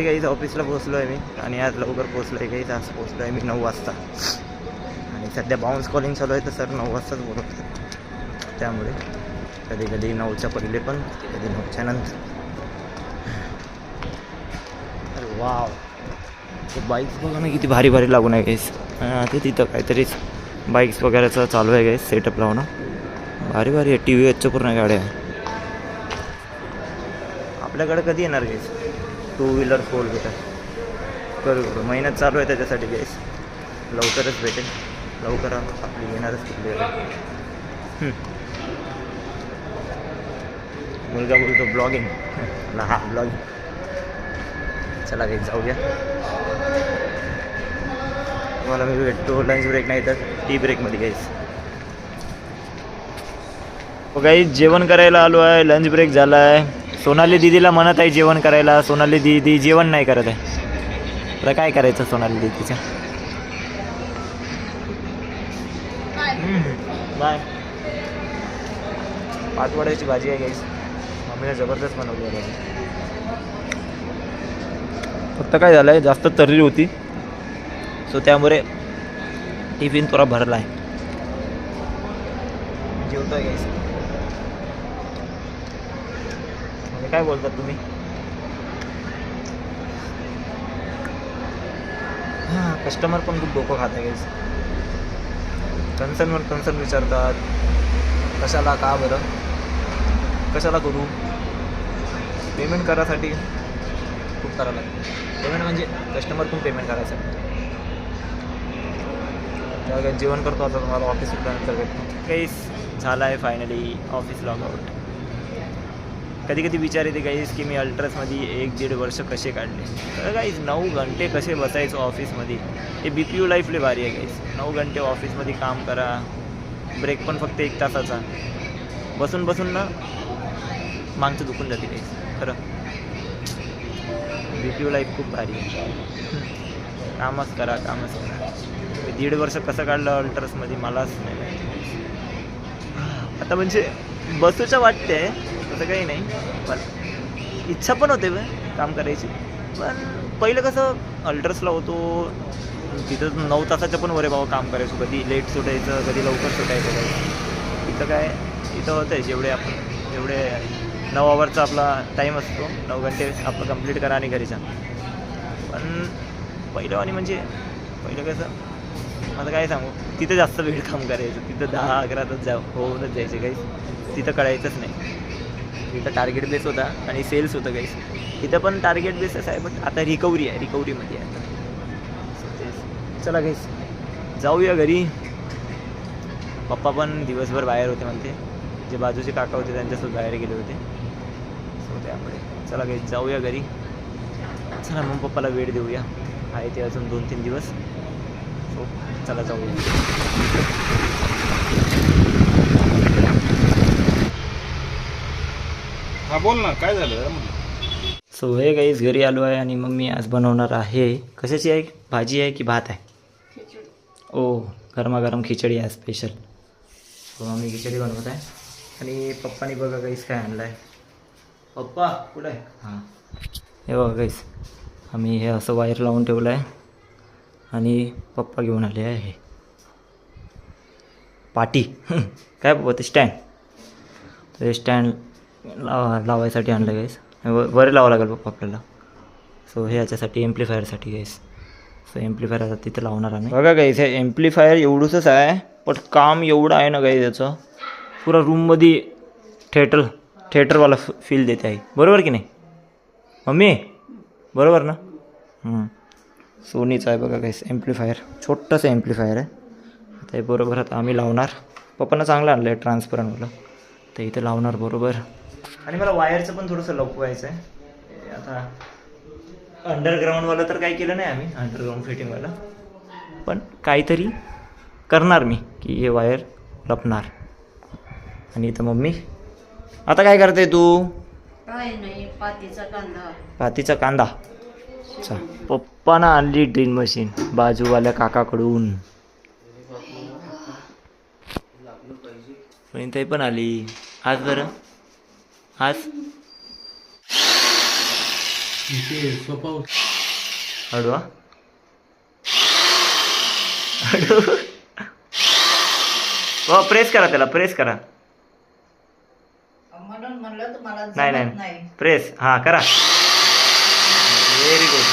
Finally काहीच ऑफिसला पोहोचलो आहे मी आणि आज लवकर पोहोचलो आहे काहीच. आज पोहोचलो आहे मी 9 वाजता आणि सध्या बाउन्स कॉलिंग चालू आहे तर सर 9 वाजताच बोलवतात. त्यामुळे कधी कधी 9च्या पहिले पण कधी 9च्या नंतर. अरे वाव, ते बाईक्स बघा ना किती भारी भारी लागून आहे गाईस. ते तिथं काहीतरी बाईक्स वगैरेचं चालू आहे गाईस, सेटअप लावणं भारी भारी आहे. टी व्ही एचच्या पूर्ण गाड्या आहे. आपल्याकडे कधी येणार गाईस 2 व्हीलर 4 व्हीलर? करू मेहनत चालू आहे त्याच्यासाठी गाईस. लवकरच भेटेल, लवकर आपली येणारच कुठली. मुलगा बोलतो ब्लॉगिंग. हा ब्लॉगिंग. चला गाईस जाऊया. तुम्हाला मी भेटतो लंच ब्रेक नाही तर टी ब्रेकमध्ये गाईस. गाईस जेवण करायला आलो आहे, लंच ब्रेक झाला आहे. सोनाली दीदीला म्हणत आहे जेवण करायला. सोनाली दीदी जेवण नाही करत आहे. आता काय करायचं सोनाली दीदीच्या? बाय. पाचवड्याची भाजी आहे गाईस, मम्मीने जबरदस्त बनवली आहे भाजी. फक्त काय झालं आहे जास्त तर्री होती सो त्यामुळे टिफिन थोडा भरला आहे. जेवतो आहे गाईस. काय बोलतात तुम्ही? हां, कस्टमर पण खूप डोकं खात आहे गाईस. कन्सर्नवर कन्सर्न विचारतात. कशाला, का बरं, कशाला करू. पेमेंट करायसाठी खूप करावं लागतं. पेमेंट म्हणजे कस्टमर पण पेमेंट करायचं. तेव्हा काही जेवण करतो आता तुम्हाला ऑफिस सुटल्यानंतर भेटतो. काहीच झालं आहे फायनली ऑफिस लॉग आउट. कधी कधी विचार येते गाईस की मी अल्ट्रासमध्ये 1-1.5 वर्ष कसे काढले. तर गाईस 9 घंटे कसे बसायचो ऑफिसमध्ये. हे BPO लाईफले भारी आहे गाईस. 9 घंटे ऑफिसमध्ये काम करा, ब्रेक पण फक्त 1 तासाचा. बसून बसून ना मागचं दुखून जाते गाईस खरं. BPO लाईफ खूप भारी आहे. कामच करा, कामच करा. 1.5 वर्ष कसं काढलं अल्ट्रासमध्ये मलाच नाही माहिती. आता म्हणजे बसूचं वाटते तसं काही नाही, पण इच्छा पण होते काम करायची. पण पहिलं कसं अल्ट्रासला होतो तिथं 9 तासाच्या पण वरे बाबा काम करायचो. कधी लेट सुटायचं, कधी लवकर सुटायचं. इथं काय, इथं होतं आहे जेवढे 9 आवरचा आपला टाईम असतो, 9 घंटे आपलं कंप्लीट करा आणि घरी जा. पण पहिलं आणि म्हणजे पहिलं कसं आता काय सांगू, तिथं जास्त वेळ काम करायचं. तिथं 10-11 तास होऊनच जायचे काही. तिथं कळायचंच नाही. तिथं टार्गेट बेस होता आणि सेल्स होतं काही. तिथं पण टार्गेट बेसच आहे, बट आता रिकव्हरीमध्ये आहे. चला गाईस जाऊया घरी. पप्पा पण दिवसभर बाहेर होते म्हणते. जे बाजूचे काका होते त्यांच्यासोबत बाहेर गेले होते. सो त्यामुळे चला गाईस जाऊया घरी. चला मग पप्पाला वेळ देऊया. आहे ते अजून 2-3 दिवस. सो चला जाऊया. हा बोल ना, काय झालं? सो हे गाईस घरी आलो आहे आणि मग मी आज बनवणार आहे. कशाची आहे? भाजी आहे की भात आहे? ओ, गरमागरम खिचडी आहे स्पेशल. सो मम्मी खिचडी बनवत आहे आणि पप्पानी बघा गाईस काय आणलं आहे. पप्पा कुठं आहे? हां, हे बघा गाईस आम्ही हे असं वायर लावून ठेवलं आहे आणि पप्पा घेऊन आले आहे पाटी. काय पप्पा ते स्टँड. तर हे स्टँड लावायसाठी आणलं गाईस. वर लावावं लागेल पप्पा आपल्याला. सो हे याच्यासाठी एम्प्लिफायरसाठी गाईस. सो एम्प्लिफायर आता तिथं लावणार आम्ही. बघा गाईस हे एम्प्लिफायर एवढंच आहे, पण काम एवढं आहे ना गाईस याचं. पुरा रूममध्ये थिएटरवाला फील देते आहे. बरोबर की नाही मम्मी? बरोबर ना? सोनीचं आहे बघा गाईस एम्प्लिफायर. छोटंसं एम्प्लिफायर आहे. आता हे बरोबर आता आम्ही लावणार. पप्पानं चांगलं आणलं आहे ट्रान्सपरंटवालं. तर इथं लावणार बरोबर. आणि मला वायरचं पण थोडंसं लपवायचं आहे. आता अंडरग्राऊंडवालं तर काही केलं नाही आम्ही, अंडरग्राऊंड फिटिंगवालं. पण काहीतरी करणार मी की हे वायर लपणार. आणि इथं मम्मी आता काय करते तू? काय नाही, पातीचा कांदा. अच्छा, पप्पानं आणली ड्रिल मशीन बाजूवाल्या काकाकडून. ते पण आली आज. बरं आज इथे सोफा हळू हा. हळू. हो प्रेस करा त्याला, प्रेस करा. म्हणून म्हणलं तुम्हाला नाही जमत नाही प्रेस, हा करा. Very good.